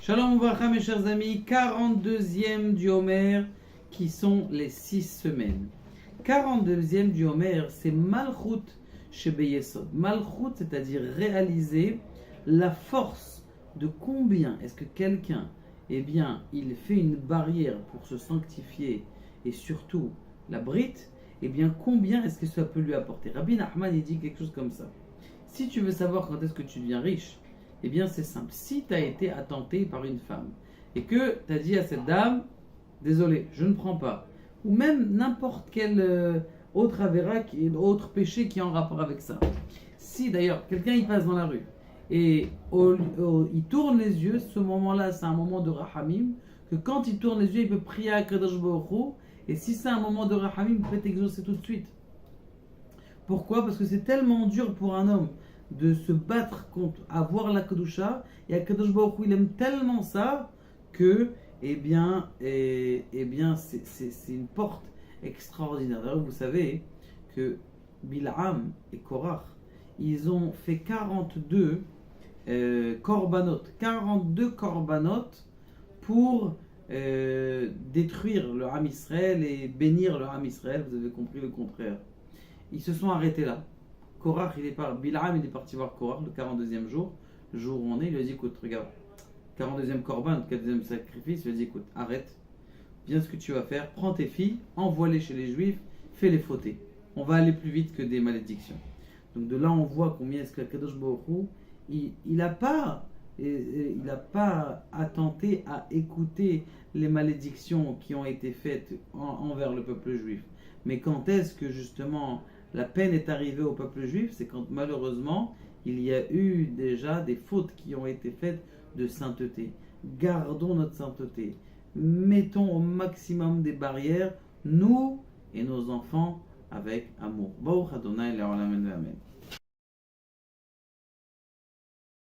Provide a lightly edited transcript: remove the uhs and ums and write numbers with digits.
Shalom Ouvracha mes chers amis, 42e du Homer qui sont les 6 semaines. 42e du Homer, c'est Malchut chez Beyesod. Malchut, c'est-à-dire réaliser la force de combien est-ce que quelqu'un, il fait une barrière pour se sanctifier et surtout la brite, combien est-ce que ça peut lui apporter. Rabbi Nachman, il dit quelque chose comme ça. Si tu veux savoir quand est-ce que tu deviens riche, c'est simple. Si tu as été attenté par une femme et que tu as dit à cette dame, désolé, je ne prends pas, ou même n'importe quel autre avéra, autre péché qui est en rapport avec ça. Si d'ailleurs quelqu'un il passe dans la rue et il tourne les yeux, ce moment-là c'est un moment de rahamim, que quand il tourne les yeux il peut prier à Kadosh Baruch Hu, et si c'est un moment de rahamim, il peut t'exaucer tout de suite. Pourquoi? Parce que c'est tellement dur pour un homme de se battre contre avoir la Kedusha, et Akadosh Baruch Hu, il aime tellement ça que c'est une porte extraordinaire. D'ailleurs, vous savez que Bil'am et Korach, ils ont fait 42 korbanot pour détruire le Ham Israël et bénir le Ham Israël. Vous avez compris le contraire. Ils se sont arrêtés là. Korach, Bil'am, il est parti voir Korach le 42e jour où on est. Il lui a dit, écoute, regarde, 42e korban, 42e sacrifice. Il lui a dit, écoute, arrête, viens ce que tu vas faire, prends tes filles, envoie-les chez les juifs, fais-les fauter. On va aller plus vite que des malédictions. Donc de là, on voit combien est-ce que Kadosh Baruch Hu, il n'a pas attenté à écouter les malédictions qui ont été faites envers le peuple juif. Mais quand est-ce que justement la peine est arrivée au peuple juif? C'est quand malheureusement il y a eu déjà des fautes qui ont été faites de sainteté. Gardons notre sainteté. Mettons au maximum des barrières, nous et nos enfants, avec amour. Baruch Adonai le'olam amen.